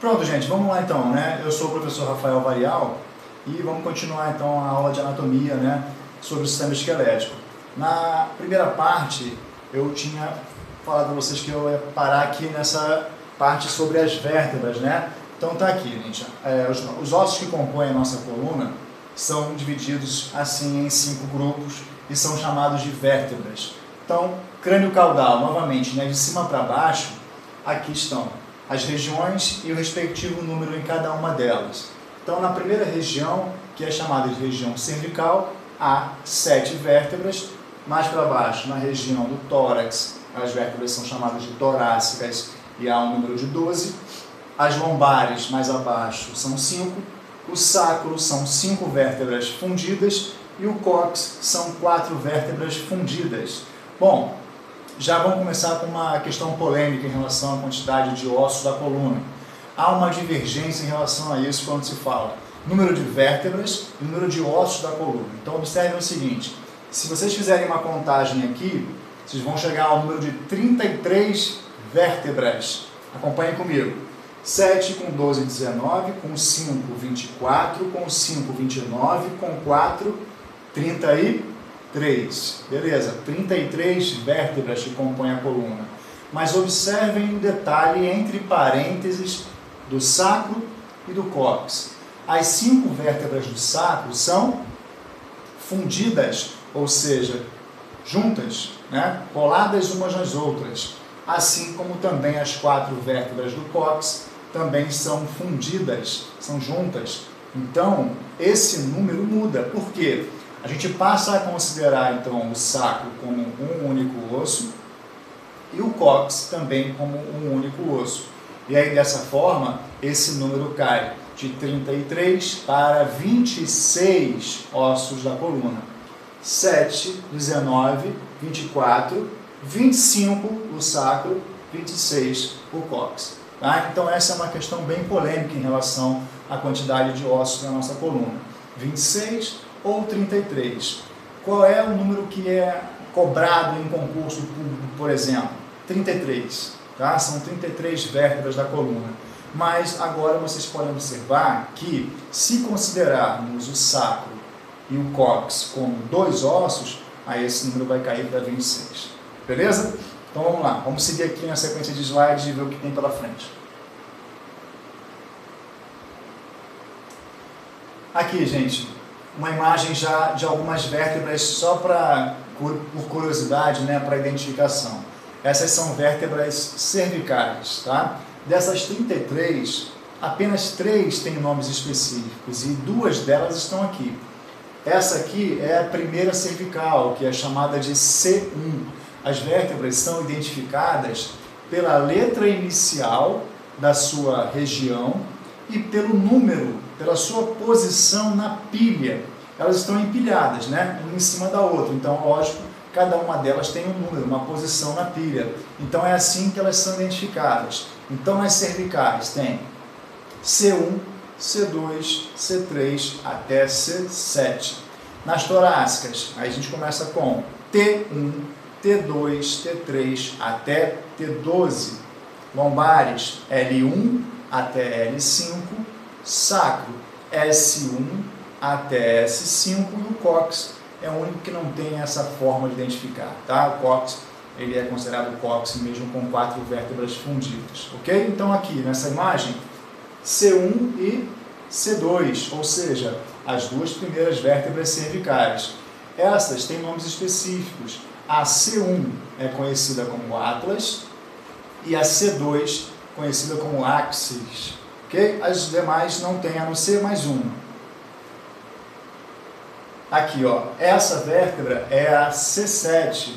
Pronto, gente, vamos lá então, né? Eu sou o professor Rafael Varial e vamos continuar então a aula de anatomia, né, sobre o sistema esquelético. Na primeira parte, eu tinha falado para vocês que eu ia parar aqui nessa parte sobre as vértebras, né? Então tá aqui, gente. Os ossos que compõem a nossa coluna são divididos assim em 5 grupos e são chamados de vértebras. Então, crânio caudal, novamente, né, de cima para baixo, aqui estão as regiões e o respectivo número em cada uma delas. Então, na primeira região, que é chamada de região cervical, há 7 vértebras. Mais para baixo, na região do tórax, as vértebras são chamadas de torácicas e há um número de 12. As lombares, mais abaixo, são 5. O sacro são 5 vértebras fundidas e o cóccix são 4 vértebras fundidas. Bom, já vamos começar com uma questão polêmica em relação à quantidade de ossos da coluna. Há uma divergência em relação a isso quando se fala número de vértebras e número de ossos da coluna. Então observem o seguinte, se vocês fizerem uma contagem aqui, vocês vão chegar ao número de 33 vértebras. Acompanhem comigo. 7 com 12, 19, com 5, 24, com 5, 29, com 4, 33. Beleza, 33 vértebras que compõem a coluna. Mas observem o detalhe entre parênteses do sacro e do cóccix. As 5 vértebras do sacro são fundidas, ou seja, juntas, né? Coladas umas nas outras. Assim como também as 4 vértebras do cóccix também são fundidas, são juntas. Então, esse número muda. Por quê? A gente passa a considerar, então, o sacro como um único osso e o cóccix também como um único osso. E aí, dessa forma, esse número cai de 33 para 26 ossos da coluna. 7, 19, 24, 25 o sacro, 26 o cóccix. Tá? Então, essa é uma questão bem polêmica em relação à quantidade de ossos da nossa coluna. 26 ou 33. Qual é o número que é cobrado em concurso público, por exemplo? 33. Tá? São 33 vértebras da coluna. Mas agora vocês podem observar que, se considerarmos o sacro e o cóccix como 2 ossos, aí esse número vai cair para 26. Beleza? Então vamos lá. Vamos seguir aqui na sequência de slides e ver o que tem pela frente. Aqui, gente, uma imagem já de algumas vértebras só por curiosidade, né, para identificação. Essas são vértebras cervicais, tá? Dessas 33, apenas 3 têm nomes específicos e 2 delas estão aqui. Essa aqui é a primeira cervical, que é chamada de C1. As vértebras são identificadas pela letra inicial da sua região e pelo número, pela sua posição na pilha. Elas estão empilhadas, né? Uma em cima da outra. Então, lógico, cada uma delas tem um número, uma posição na pilha. Então, é assim que elas são identificadas. Então, nas cervicais tem C1, C2, C3 até C7. Nas torácicas, aí a gente começa com T1, T2, T3 até T12. Lombares, L1 até L5. Sacro, S1 até S5. E o cóccix é o único que não tem essa forma de identificar. Tá? O cóccix, ele é considerado cóccix mesmo com 4 vértebras fundidas. Ok? Então aqui nessa imagem, C1 e C2, ou seja, as 2 primeiras vértebras cervicais. Essas têm nomes específicos. A C1 é conhecida como atlas e a C2 conhecida como axis. Okay? As demais não têm, a não ser mais uma. Aqui, ó, essa vértebra é a C7.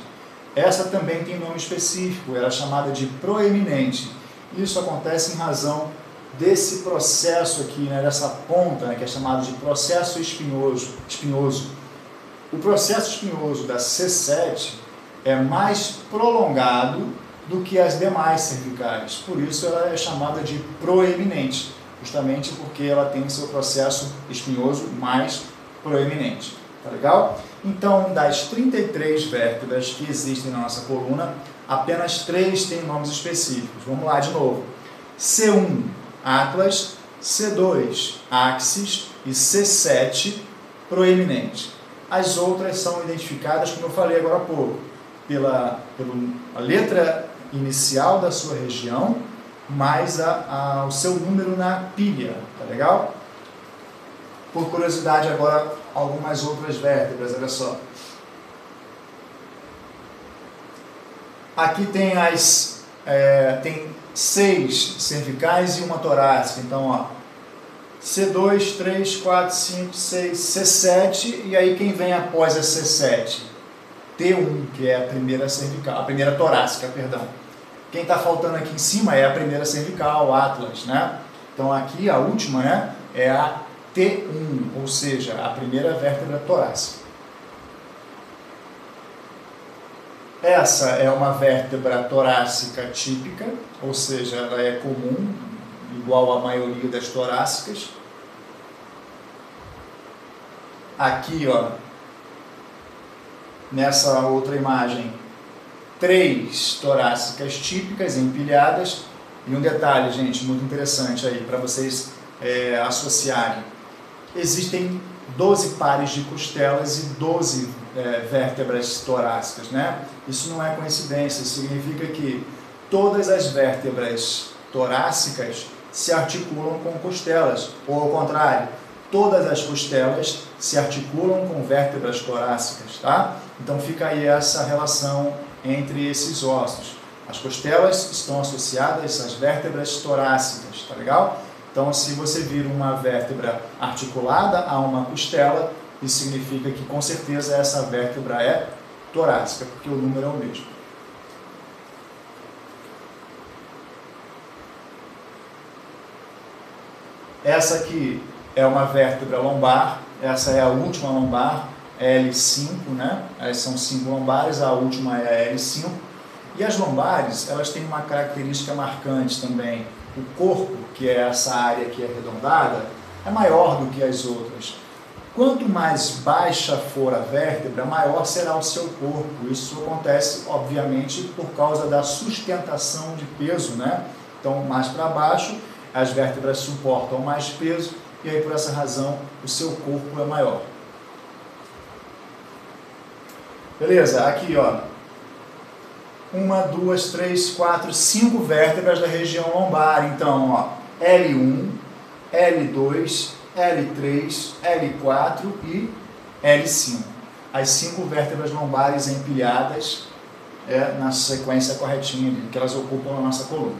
Essa também tem nome específico, ela é chamada de proeminente. Isso acontece em razão desse processo aqui, né, dessa ponta, né, que é chamado de processo espinhoso. O processo espinhoso da C7 é mais prolongado do que as demais cervicais, por isso ela é chamada de proeminente, justamente porque ela tem seu processo espinhoso mais proeminente. Tá legal? Então, das 33 vértebras que existem na nossa coluna, apenas 3 têm nomes específicos. Vamos lá de novo. C1 atlas, C2, axis e C7, proeminente. As outras são identificadas, como eu falei agora há pouco, pela letra inicial da sua região, mais o seu número na pilha, tá legal? Por curiosidade agora, algumas outras vértebras, olha só. Aqui tem tem 6 cervicais e uma torácica, então ó, C2, 3, 4, 5, 6, C7, e aí quem vem após a C7? T1, que é a primeira cervical, a primeira torácica, perdão. Quem está faltando aqui em cima é a primeira cervical, atlas, né? Então aqui a última, né, é a T1, ou seja, a primeira vértebra torácica. Essa é uma vértebra torácica típica, ou seja, ela é comum, igual à maioria das torácicas. Aqui, ó, nessa outra imagem, 3 torácicas típicas empilhadas. E um detalhe, gente, muito interessante aí para vocês associarem. Existem 12 pares de costelas e 12 vértebras torácicas, né? Isso não é coincidência, significa que todas as vértebras torácicas se articulam com costelas, ou ao contrário, todas as costelas se articulam com vértebras torácicas, tá? Então fica aí essa relação entre esses ossos. As costelas estão associadas às vértebras torácicas, tá legal? Então, se você vir uma vértebra articulada a uma costela, isso significa que, com certeza, essa vértebra é torácica, porque o número é o mesmo. Essa aqui é uma vértebra lombar, essa é a última lombar, L5, né? Elas são 5 lombares, a última é a L5. E as lombares, elas têm uma característica marcante também. O corpo, que é essa área aqui arredondada, é maior do que as outras. Quanto mais baixa for a vértebra, maior será o seu corpo. Isso acontece, obviamente, por causa da sustentação de peso, né? Então, mais para baixo, as vértebras suportam mais peso e aí, por essa razão, o seu corpo é maior. Beleza? Aqui, ó. 1, 2, 3, 4, 5 vértebras da região lombar. Então, ó, L1, L2, L3, L4 e L5. As 5 vértebras lombares empilhadas na sequência corretinha, que elas ocupam a nossa coluna.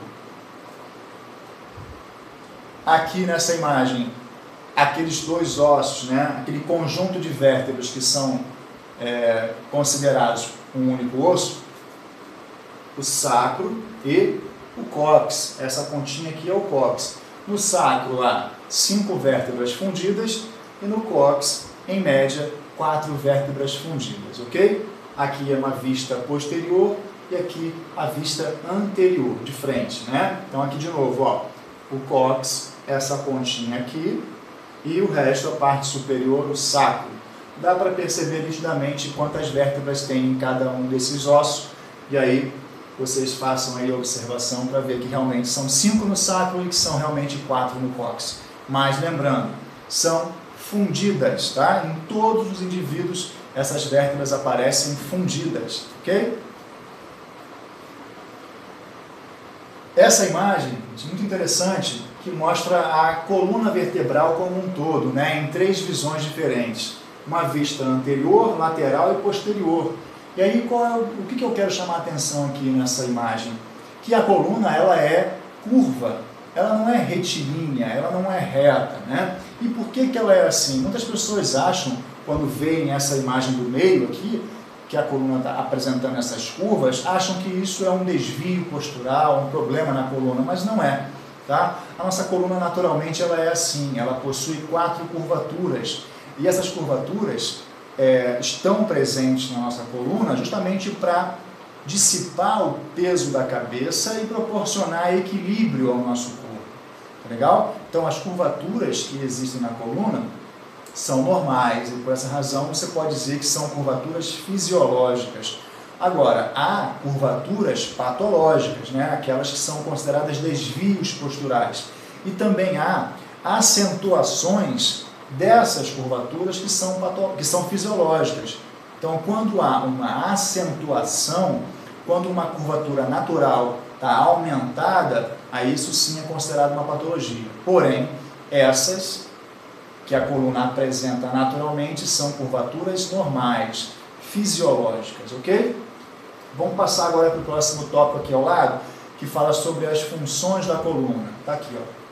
Aqui nessa imagem, aqueles 2 ossos, né, aquele conjunto de vértebras que são considerados um único osso, o sacro e o cóccix. Essa pontinha aqui é o cóccix. No sacro há 5 vértebras fundidas e no cóccix, em média, 4 vértebras fundidas, ok? Aqui é uma vista posterior e aqui a vista anterior, de frente, né? Então aqui de novo, ó, o cóccix, essa pontinha aqui e o resto, a parte superior, o sacro. Dá para perceber nitidamente quantas vértebras tem em cada um desses ossos e aí vocês façam aí a observação para ver que realmente são 5 no sacro e que são realmente 4 no cóccix. Mas lembrando, são fundidas, tá? Em todos os indivíduos essas vértebras aparecem fundidas, ok? Essa imagem é muito interessante, que mostra a coluna vertebral como um todo, né? Em 3 visões diferentes. Uma vista anterior, lateral e posterior. E aí, o que eu quero chamar a atenção aqui nessa imagem? Que a coluna, ela é curva, ela não é retilínea, ela não é reta, né? E por que ela é assim? Muitas pessoas acham, quando veem essa imagem do meio aqui, que a coluna está apresentando essas curvas, acham que isso é um desvio postural, um problema na coluna, mas não é, tá? A nossa coluna, naturalmente, ela é assim, ela possui 4 curvaturas, e essas curvaturas estão presentes na nossa coluna justamente para dissipar o peso da cabeça e proporcionar equilíbrio ao nosso corpo. Tá legal? Então, as curvaturas que existem na coluna são normais e, por essa razão, você pode dizer que são curvaturas fisiológicas. Agora, há curvaturas patológicas, né? Aquelas que são consideradas desvios posturais. E também há acentuações dessas curvaturas que são fisiológicas. Então, quando há uma acentuação, quando uma curvatura natural está aumentada, aí isso sim é considerado uma patologia. Porém, essas que a coluna apresenta naturalmente são curvaturas normais, fisiológicas, ok? Vamos passar agora para o próximo tópico aqui ao lado, que fala sobre as funções da coluna. Está aqui, ó.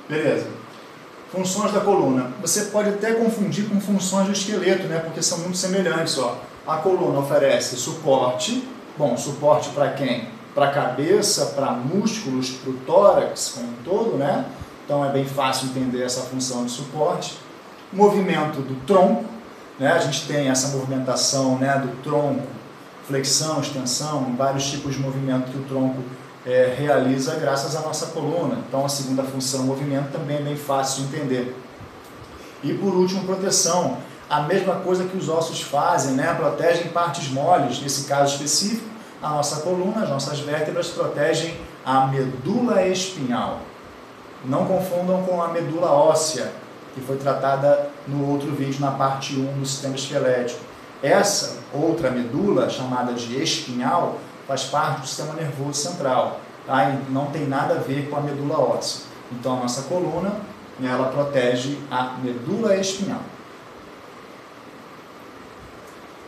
Beleza. Funções da coluna. Você pode até confundir com funções do esqueleto, né? Porque são muito semelhantes, ó. A coluna oferece suporte. Bom, suporte para quem? Para a cabeça, para músculos, para o tórax como um todo, né? Então é bem fácil entender essa função de suporte. Movimento do tronco, né? A gente tem essa movimentação, né, do tronco, flexão, extensão, vários tipos de movimento que o tronco realiza graças à nossa coluna. Então a segunda função, movimento, também é bem fácil de entender. E por último, proteção. A mesma coisa que os ossos fazem, né? Protegem partes moles, nesse caso específico, a nossa coluna, as nossas vértebras protegem a medula espinhal. Não confundam com a medula óssea, que foi tratada no outro vídeo, na parte 1 do sistema esquelético. Essa outra medula, chamada de espinhal, faz parte do sistema nervoso central, tá? E não tem nada a ver com a medula óssea. Então a nossa coluna, ela protege a medula espinhal.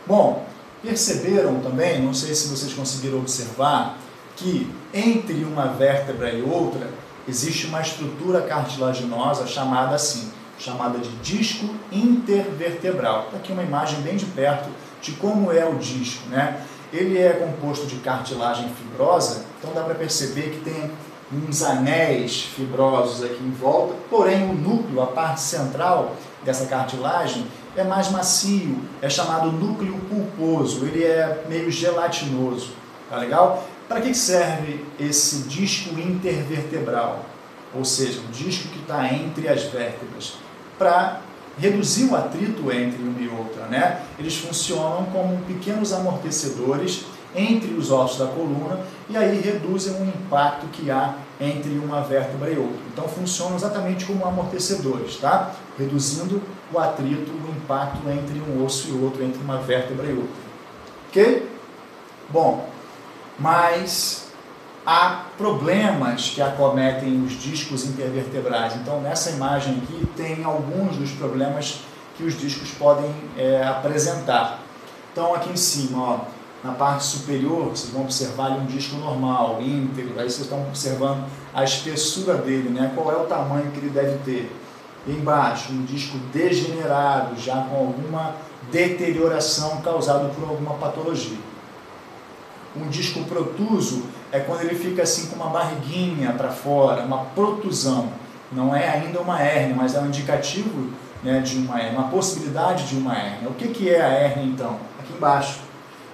Bom, perceberam também, não sei se vocês conseguiram observar, que entre uma vértebra e outra existe uma estrutura cartilaginosa chamada assim, chamada de disco intervertebral. Está aqui uma imagem bem de perto de como é o disco, né? Ele é composto de cartilagem fibrosa, então dá para perceber que tem uns anéis fibrosos aqui em volta, porém o núcleo, a parte central dessa cartilagem, é mais macio, é chamado núcleo pulposo, ele é meio gelatinoso, tá legal? Para que serve esse disco intervertebral? Ou seja, o disco que está entre as vértebras, para reduzir o atrito entre uma e outra, né? Eles funcionam como pequenos amortecedores entre os ossos da coluna e aí reduzem o impacto que há entre uma vértebra e outra. Então funcionam exatamente como amortecedores, tá? Reduzindo o atrito, o impacto entre um osso e outro, entre uma vértebra e outra. Ok? Bom, mas há problemas que acometem os discos intervertebrais. Então, nessa imagem aqui, tem alguns dos problemas que os discos podem apresentar. Então, aqui em cima, ó, na parte superior, vocês vão observar ali um disco normal, íntegro. Aí vocês estão observando a espessura dele, né? Qual é o tamanho que ele deve ter. E embaixo, um disco degenerado, já com alguma deterioração causada por alguma patologia. Um disco protuso é quando ele fica assim com uma barriguinha para fora, uma protusão. Não é ainda uma hérnia, mas é um indicativo, né, de uma hérnia, uma possibilidade de uma hérnia. O que é a hérnia então? Aqui embaixo.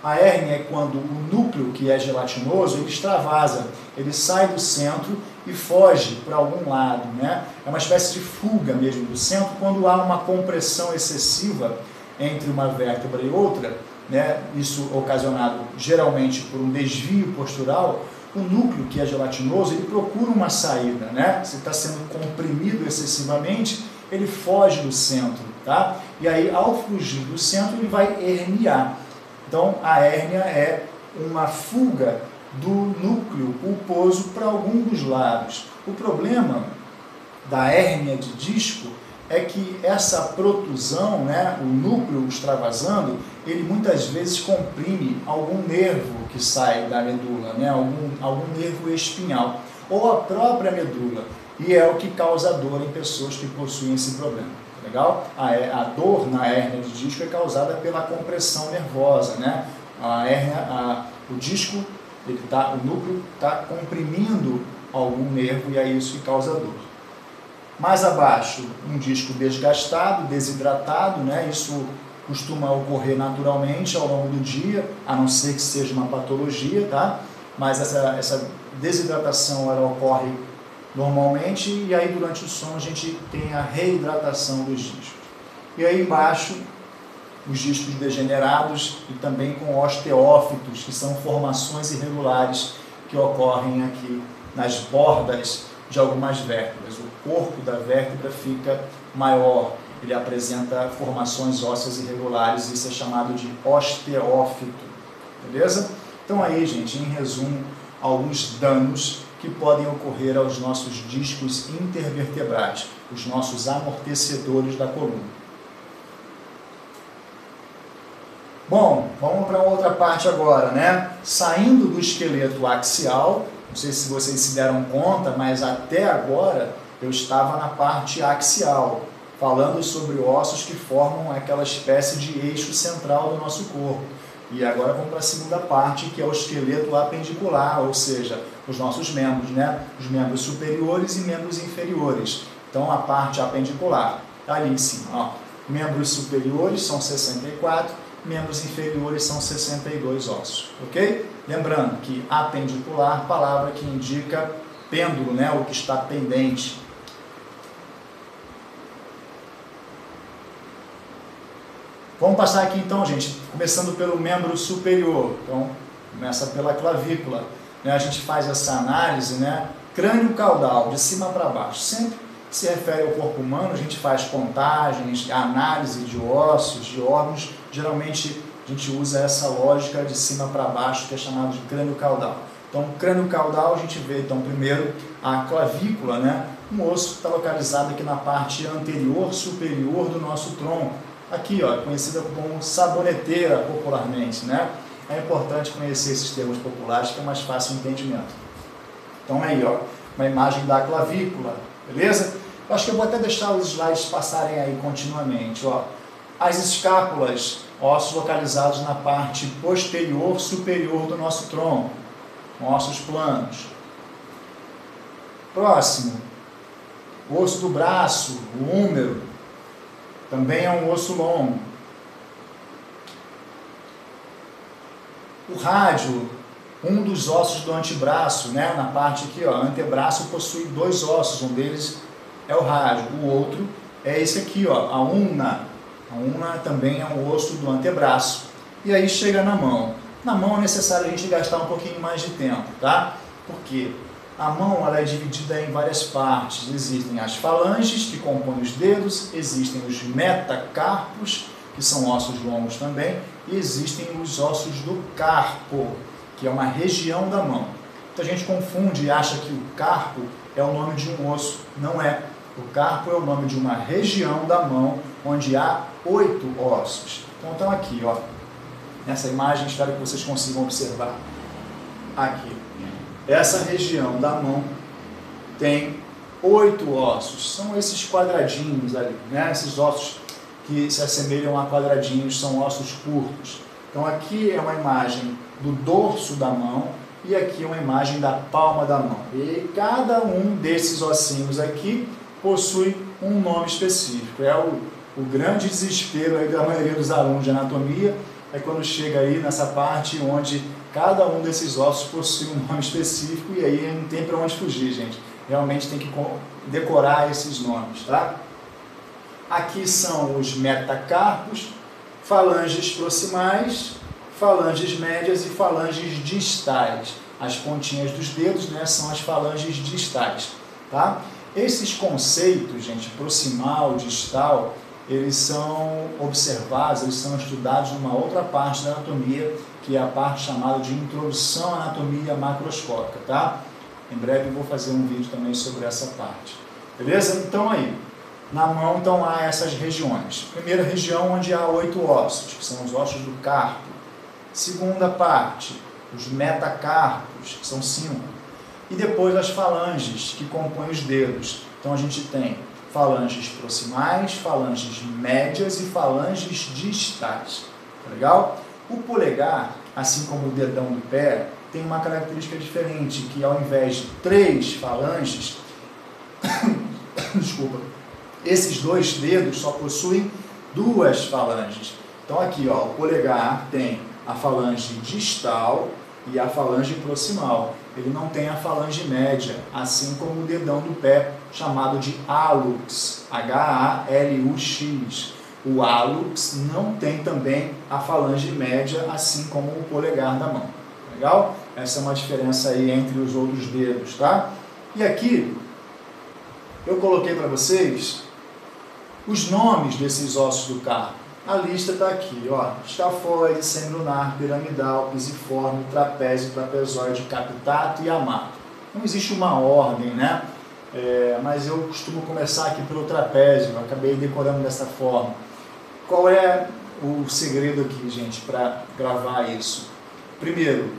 A hérnia é quando o núcleo, que é gelatinoso, ele extravasa, ele sai do centro e foge para algum lado, né? É uma espécie de fuga mesmo do centro quando há uma compressão excessiva entre uma vértebra e outra, né? Isso ocasionado geralmente por um desvio postural. O núcleo, que é gelatinoso, ele procura uma saída, né? Se está sendo comprimido excessivamente, ele foge do centro, tá? E aí, ao fugir do centro, ele vai herniar. Então, a hérnia é uma fuga do núcleo pulposo para algum dos lados. O problema da hérnia de disco é que essa protusão, né, o núcleo extravasando, ele muitas vezes comprime algum nervo que sai da medula, né, algum nervo espinhal, ou a própria medula, e é o que causa dor em pessoas que possuem esse problema. Legal? A dor na hérnia de disco é causada pela compressão nervosa, né? O disco, o núcleo está comprimindo algum nervo e é isso que causa dor. Mais abaixo, um disco desgastado, desidratado, né? Isso costuma ocorrer naturalmente ao longo do dia, a não ser que seja uma patologia, tá? Mas essa desidratação ela ocorre normalmente, e aí durante o sono a gente tem a reidratação dos discos. E aí embaixo, os discos degenerados e também com osteófitos, que são formações irregulares que ocorrem aqui nas bordas de algumas vértebras. O corpo da vértebra fica maior, ele apresenta formações ósseas irregulares, isso é chamado de osteófito, beleza? Então aí, gente, em resumo, alguns danos que podem ocorrer aos nossos discos intervertebrais, os nossos amortecedores da coluna. Bom, vamos para outra parte agora, né? Saindo do esqueleto axial, não sei se vocês se deram conta, mas até agora eu estava na parte axial, falando sobre ossos que formam aquela espécie de eixo central do nosso corpo. E agora vamos para a segunda parte, que é o esqueleto apendicular, ou seja, os nossos membros, né? Os membros superiores e membros inferiores. Então a parte apendicular, tá ali em cima, ó. Membros superiores são 64, membros inferiores são 62 ossos, ok? Lembrando que apendicular, palavra que indica pêndulo, né? O que está pendente. Vamos passar aqui então, gente, começando pelo membro superior. Então, começa pela clavícula, né? A gente faz essa análise, né? Crânio caudal, de cima para baixo. Sempre que se refere ao corpo humano, a gente faz contagens, análise de ossos, de órgãos. Geralmente a gente usa essa lógica de cima para baixo, que é chamado de crânio caudal. Então, crânio caudal, a gente vê, então, primeiro a clavícula, né? Um osso que está localizado aqui na parte anterior superior do nosso tronco. Aqui, ó, conhecida como saboneteira popularmente, né? É importante conhecer esses termos populares, que é mais fácil o entendimento. Então, aí, ó, uma imagem da clavícula, beleza? Eu acho que eu vou até deixar os slides passarem aí continuamente, ó. As escápulas, ossos localizados na parte posterior superior do nosso tronco, ossos planos. Próximo, o osso do braço, o húmero, também é um osso longo. O rádio, um dos ossos do antebraço, né? Na parte aqui, ó, antebraço possui dois ossos, um deles é o rádio, o outro é esse aqui, ó, a ulna. A ulna também é um osso do antebraço. E aí chega na mão. Na mão é necessário a gente gastar um pouquinho mais de tempo, tá? Por quê? A mão ela é dividida em várias partes. Existem as falanges, que compõem os dedos, existem os metacarpos, que são ossos longos também, e existem os ossos do carpo, que é uma região da mão. Então a gente confunde e acha que o carpo é o nome de um osso. Não é. O carpo é o nome de uma região da mão onde há 8 ossos. Então estão aqui, ó. Nessa imagem, espero que vocês consigam observar. Aqui. Essa região da mão tem 8 ossos. São esses quadradinhos ali, né? Esses ossos que se assemelham a quadradinhos, são ossos curtos. Então aqui é uma imagem do dorso da mão e aqui é uma imagem da palma da mão. E cada um desses ossinhos aqui possui um nome específico. É o grande desespero aí da maioria dos alunos de anatomia, é quando chega aí nessa parte onde cada um desses ossos possui um nome específico e aí não tem para onde fugir, gente. Realmente tem que decorar esses nomes, tá? Aqui são os metacarpos, falanges proximais, falanges médias e falanges distais. As pontinhas dos dedos, né, são as falanges distais, tá? Esses conceitos, gente, proximal, distal, eles são observados, eles são estudados numa outra parte da anatomia, que é a parte chamada de introdução à anatomia macroscópica, tá? Em breve eu vou fazer um vídeo também sobre essa parte. Beleza? Então aí, na mão então há essas regiões. Primeira região onde há 8 ossos, que são os ossos do carpo. Segunda parte, os metacarpos, que são 5. E depois as falanges, que compõem os dedos. Então a gente tem falanges proximais, falanges médias e falanges distais. Tá legal? O polegar, assim como o dedão do pé, tem uma característica diferente, que ao invés de 3 falanges, desculpa, esses 2 dedos só possuem 2 falanges. Então aqui, ó, o polegar tem a falange distal e a falange proximal. Ele não tem a falange média, assim como o dedão do pé, chamado de hallux, H-A-L-U-X. O hallux não tem também a falange média, assim como o polegar da mão. Legal? Essa é uma diferença aí entre os outros dedos, tá? E aqui, eu coloquei para vocês os nomes desses ossos do carpo. A lista está aqui, ó. Escafoide, semilunar, piramidal, pisiforme, trapézio, trapezoide, capitato e amato. Não existe uma ordem, né? Mas eu costumo começar aqui pelo trapézio, eu acabei decorando dessa forma. Qual é o segredo aqui, gente, para gravar isso? Primeiro,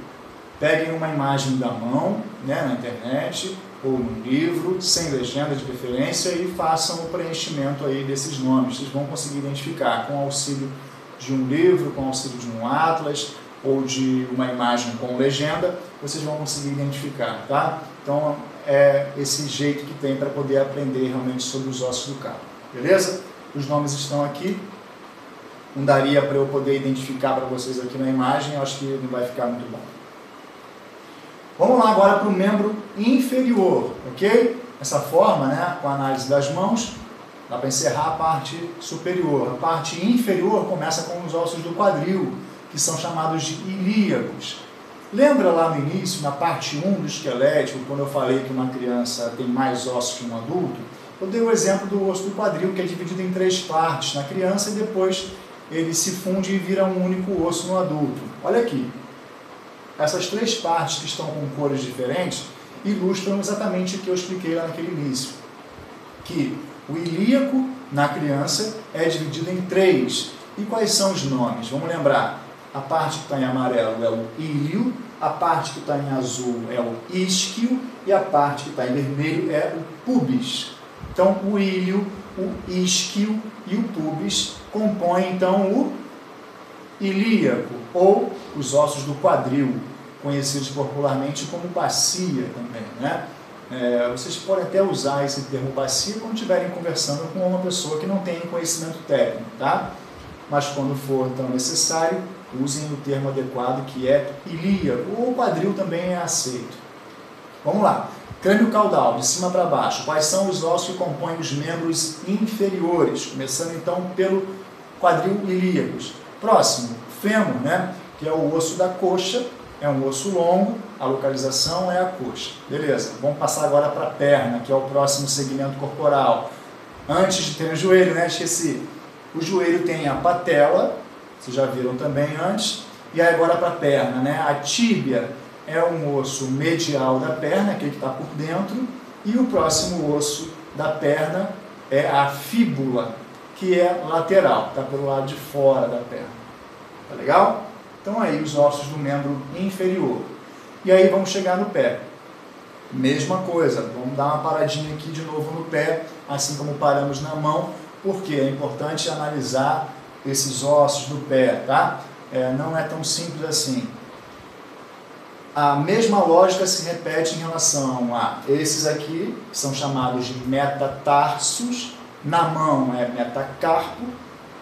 peguem uma imagem da mão, né, na internet, ou no livro, sem legenda de preferência, e façam o preenchimento aí desses nomes. Vocês vão conseguir identificar com o auxílio de um livro, com o auxílio de um atlas, ou de uma imagem com legenda, vocês vão conseguir identificar, tá? Então, é esse jeito que tem para poder aprender realmente sobre os ossos do carpo, beleza? Os nomes estão aqui, não daria para eu poder identificar para vocês aqui na imagem, eu acho que não vai ficar muito bom. Vamos lá agora para o membro inferior, ok? Dessa forma, né, com a análise das mãos, dá para encerrar a parte superior. A parte inferior começa com os ossos do quadril, que são chamados de ilíacos. Lembra lá no início, na parte 1 do esquelético, quando eu falei que uma criança tem mais ossos que um adulto? Eu dei o exemplo do osso do quadril, que é dividido em 3 partes na criança e depois ele se funde e vira um único osso no adulto. Olha aqui. Essas 3 partes que estão com cores diferentes ilustram exatamente o que eu expliquei lá naquele início. Que o ilíaco na criança é dividido em 3. E quais são os nomes? Vamos lembrar. A parte que está em amarelo é o íleo, a parte que está em azul é o isquio e a parte que está em vermelho é o pubis. Então, o íleo, o isquio e o pubis compõem, então, o ilíaco, ou os ossos do quadril, conhecidos popularmente como bacia também, né? Vocês podem até usar esse termo bacia quando estiverem conversando com uma pessoa que não tem conhecimento técnico, tá? Mas quando for, então, necessário, usem o termo adequado, que é ilíaco, ou quadril também é aceito. Vamos lá. Crânio caudal, de cima para baixo. Quais são os ossos que compõem os membros inferiores? Começando, então, pelo quadril ilíacos. Próximo, fêmur, né? Que é o osso da coxa, é um osso longo, a localização é a coxa. Beleza, vamos passar agora para a perna, que é o próximo segmento corporal. Antes de ter o joelho, né? Esqueci. O joelho tem a patela, vocês já viram também antes, e aí agora para a perna, né? A tíbia é um osso medial da perna, aquele que está por dentro, e o próximo osso da perna é a fíbula, que é lateral, está pelo lado de fora da perna. Tá legal? Então aí os ossos do membro inferior. E aí vamos chegar no pé. Mesma coisa, vamos dar uma paradinha aqui de novo no pé, assim como paramos na mão, porque é importante analisar esses ossos do pé, tá? Não é tão simples assim. A mesma lógica se repete em relação a esses aqui, que são chamados de metatarsos, na mão é metacarpo,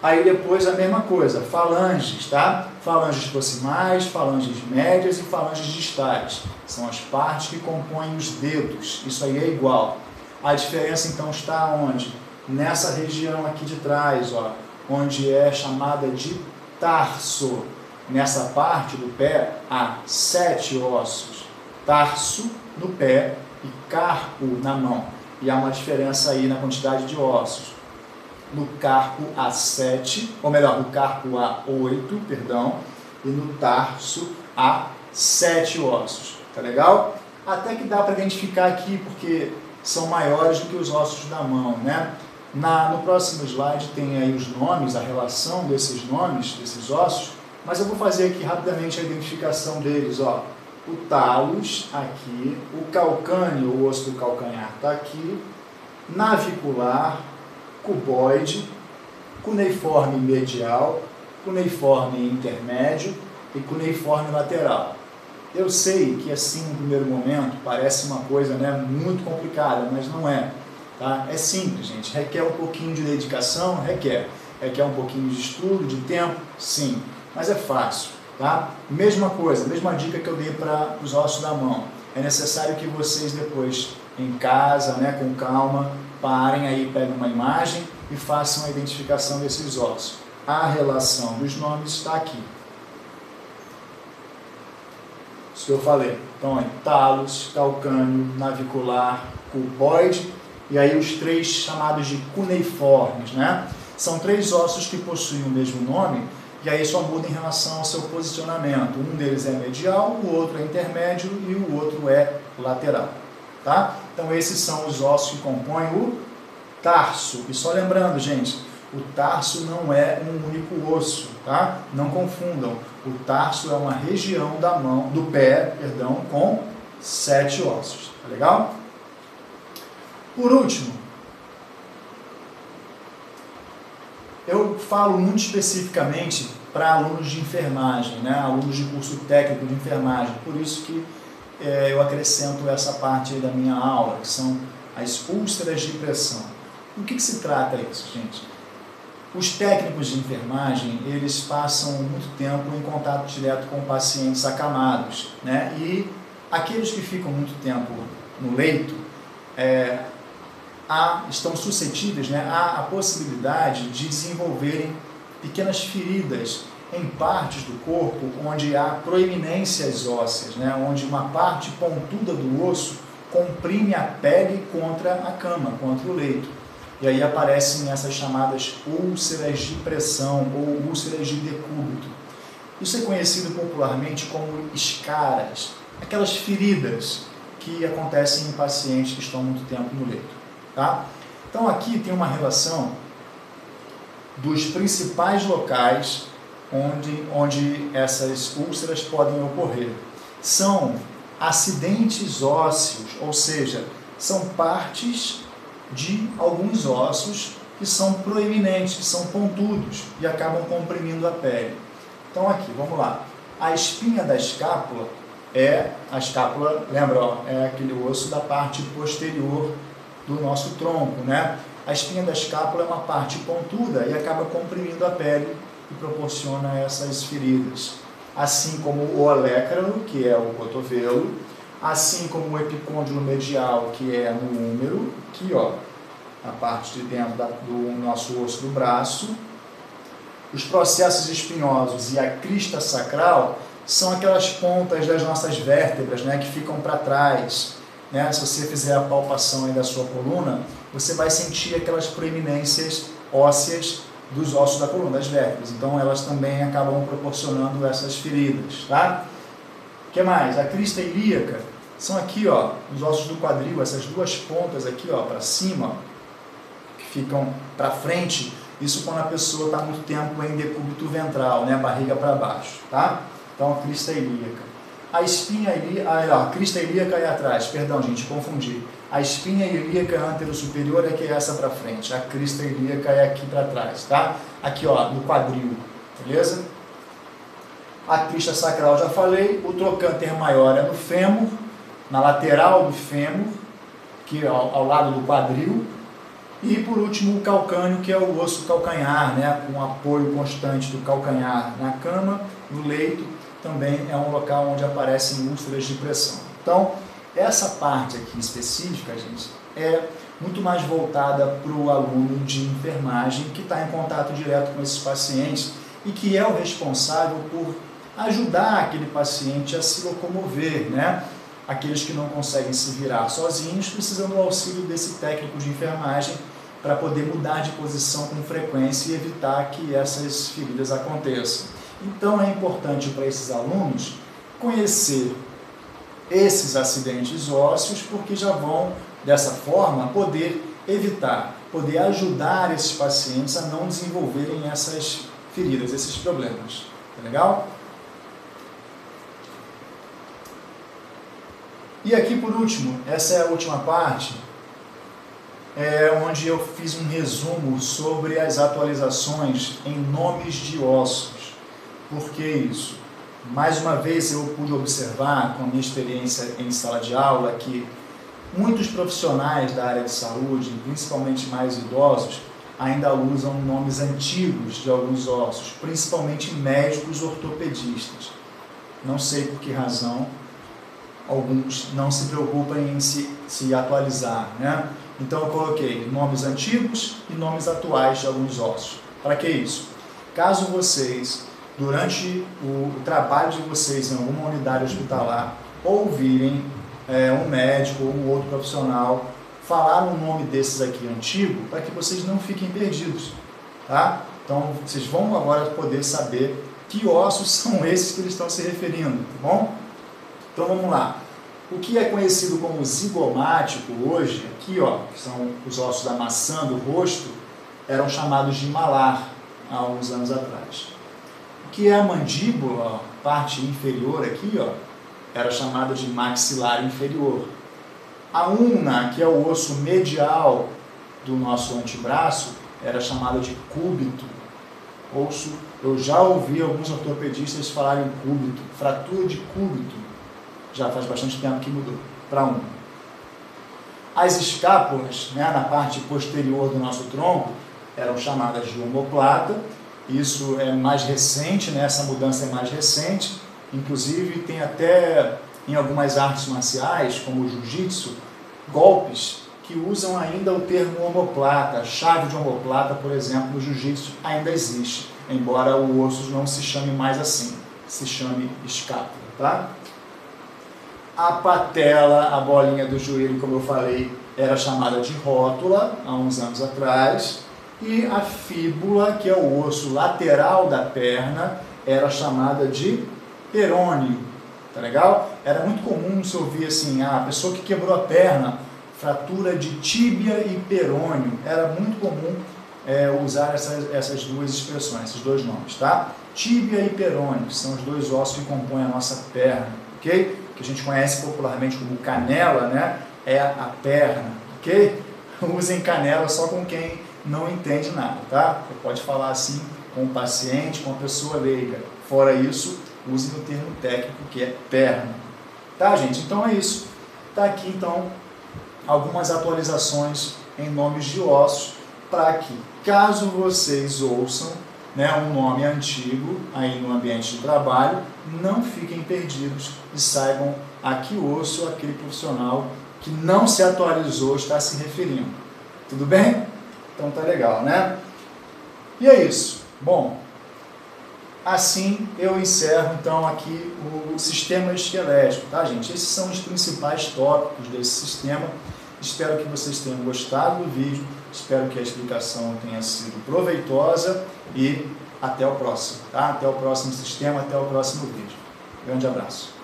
aí depois a mesma coisa, falanges, tá? Falanges proximais, falanges médias e falanges distais. São as partes que compõem os dedos, isso aí é igual. A diferença então está onde? Nessa região aqui de trás, ó, onde é chamada de tarso. Nessa parte do pé há 7 ossos, tarso no pé e carpo na mão. E há uma diferença aí na quantidade de ossos. No carpo há 7, ou melhor, no carpo há 8, perdão, e no tarso há 7 ossos. Tá legal? Até que dá para identificar aqui, porque são maiores do que os ossos da mão, né? No próximo slide tem aí os nomes, a relação desses nomes, desses ossos, mas eu vou fazer aqui rapidamente a identificação deles, ó. O talos aqui, o calcâneo, o osso do calcanhar está aqui, navicular, cuboide, cuneiforme medial, cuneiforme intermédio e cuneiforme lateral. Eu sei que assim, no primeiro momento, parece uma coisa, né, muito complicada, mas não é. Tá? É simples, gente. Requer um pouquinho de dedicação? Requer. Requer um pouquinho de estudo, de tempo? Sim. Mas é fácil. Tá? Mesma coisa, mesma dica que eu dei para os ossos da mão. É necessário que vocês depois, em casa, né, com calma, parem aí, peguem uma imagem e façam a identificação desses ossos. A relação dos nomes está aqui. Isso que eu falei. Então, talos, calcâneo, navicular, cuboide, e aí os 3 chamados de cuneiformes, né? São 3 ossos que possuem o mesmo nome, e aí só muda em relação ao seu posicionamento. Um deles é medial, o outro é intermédio e o outro é lateral, tá? Então esses são os ossos que compõem o tarso. E só lembrando, gente, o tarso não é um único osso, tá? Não confundam. O tarso é uma região da mão, do pé, perdão, com 7 ossos. Tá legal? Por último, eu falo muito especificamente para alunos de enfermagem, né? Alunos de curso técnico de enfermagem. Por isso que eu acrescento essa parte aí da minha aula, que são as úlceras de pressão. Do que se trata isso, gente? Os técnicos de enfermagem, eles passam muito tempo em contato direto com pacientes acamados, né? E aqueles que ficam muito tempo no leito, estão suscetíveis, né, à possibilidade de desenvolverem pequenas feridas em partes do corpo onde há proeminências ósseas, né, onde uma parte pontuda do osso comprime a pele contra a cama, contra o leito. E aí aparecem essas chamadas úlceras de pressão ou úlceras de decúbito. Isso é conhecido popularmente como escaras, aquelas feridas que acontecem em pacientes que estão muito tempo no leito. Tá? Então aqui tem uma relação dos principais locais onde essas úlceras podem ocorrer. São acidentes ósseos, ou seja, são partes de alguns ossos que são proeminentes, que são pontudos e acabam comprimindo a pele. Então aqui, vamos lá. A espinha da escápula lembra, ó, é aquele osso da parte posterior do nosso tronco, né? A espinha da escápula é uma parte pontuda e acaba comprimindo a pele e proporciona essas feridas. Assim como o olecrano, que é o cotovelo, assim como o epicôndilo medial, que é no húmero, aqui, ó, a parte de dentro do nosso osso do braço. Os processos espinhosos e a crista sacral são aquelas pontas das nossas vértebras, né, que ficam para trás. Né? Se você fizer a palpação aí da sua coluna, você vai sentir aquelas proeminências ósseas dos ossos da coluna, das vértebras. Então elas também acabam proporcionando essas feridas. Tá? O que mais? A crista ilíaca são aqui, ó, os ossos do quadril, essas duas pontas aqui, ó, para cima, ó, que ficam para frente. Isso quando a pessoa está muito tempo em decúbito ventral, né? Barriga para baixo. Tá? Então a crista ilíaca. A espinha ilíaca, a crista ilíaca é atrás, perdão gente, confundi. A espinha ilíaca antero-superior é que é essa para frente, a crista ilíaca é aqui para trás, tá? Aqui, ó, no quadril, beleza? A crista sacral já falei, o trocânter maior é no fêmur, na lateral do fêmur, que é ao lado do quadril, e por último o calcâneo, que é o osso calcanhar, né? Com apoio constante do calcanhar na cama, no leito, também é um local onde aparecem úlceras de pressão. Então, essa parte aqui específica, gente, é muito mais voltada para o aluno de enfermagem que está em contato direto com esses pacientes e que é o responsável por ajudar aquele paciente a se locomover, né? Aqueles que não conseguem se virar sozinhos precisam do auxílio desse técnico de enfermagem para poder mudar de posição com frequência e evitar que essas feridas aconteçam. Então é importante para esses alunos conhecer esses acidentes ósseos, porque já vão, dessa forma, poder evitar, poder ajudar esses pacientes a não desenvolverem essas feridas, esses problemas. Tá legal? E aqui, por último, essa é a última parte, onde eu fiz um resumo sobre as atualizações em nomes de ossos. Por que isso? Mais uma vez eu pude observar, com a minha experiência em sala de aula, que muitos profissionais da área de saúde, principalmente mais idosos, ainda usam nomes antigos de alguns ossos, principalmente médicos ortopedistas. Não sei por que razão, alguns não se preocupam em se atualizar, né? Então eu coloquei nomes antigos e nomes atuais de alguns ossos. Para que isso? Caso vocês durante o trabalho de vocês em alguma unidade hospitalar, ouvirem um médico ou um outro profissional falar um nome desses aqui antigo, para que vocês não fiquem perdidos, tá? Então, vocês vão agora poder saber que ossos são esses que eles estão se referindo, tá bom? Então, vamos lá. O que é conhecido como zigomático hoje, aqui, ó, que são os ossos da maçã do rosto, eram chamados de malar há uns anos atrás. O que é a mandíbula, ó, parte inferior aqui, ó, era chamada de maxilar inferior. A ulna, que é o osso medial do nosso antebraço, era chamada de cúbito. Eu já ouvi alguns ortopedistas falarem cúbito, fratura de cúbito. Já faz bastante tempo que mudou para ulna. As escápulas, né, na parte posterior do nosso tronco, eram chamadas de omoplata. Isso é mais recente, né, essa mudança é mais recente. Inclusive, tem até em algumas artes marciais, como o jiu-jitsu, golpes que usam ainda o termo omoplata. A chave de omoplata, por exemplo, no jiu-jitsu ainda existe, embora o osso não se chame mais assim, se chame escápula, tá? A patela, a bolinha do joelho, como eu falei, era chamada de rótula há uns anos atrás, e a fíbula, que é o osso lateral da perna, era chamada de perônio, tá legal? Era muito comum se ouvir assim, a pessoa que quebrou a perna, fratura de tíbia e perônio, era muito comum usar essas duas expressões, esses dois nomes, tá? Tíbia e perônio, que são os dois ossos que compõem a nossa perna, ok? Que a gente conhece popularmente como canela, né? É a perna, ok? Usem canela só com quem não entende nada, tá? Você pode falar assim com o paciente, com a pessoa leiga. Fora isso, use o termo técnico que é perna. Tá, gente? Então é isso. Tá aqui, então, algumas atualizações em nomes de ossos para que, caso vocês ouçam, né, um nome antigo aí no ambiente de trabalho, não fiquem perdidos e saibam a que osso aquele profissional que não se atualizou está se referindo. Tudo bem? Então tá legal, né? E é isso. Bom, assim eu encerro então aqui o sistema esquelético, tá, gente? Esses são os principais tópicos desse sistema. Espero que vocês tenham gostado do vídeo, espero que a explicação tenha sido proveitosa e até o próximo, tá? Até o próximo sistema, até o próximo vídeo. Grande abraço.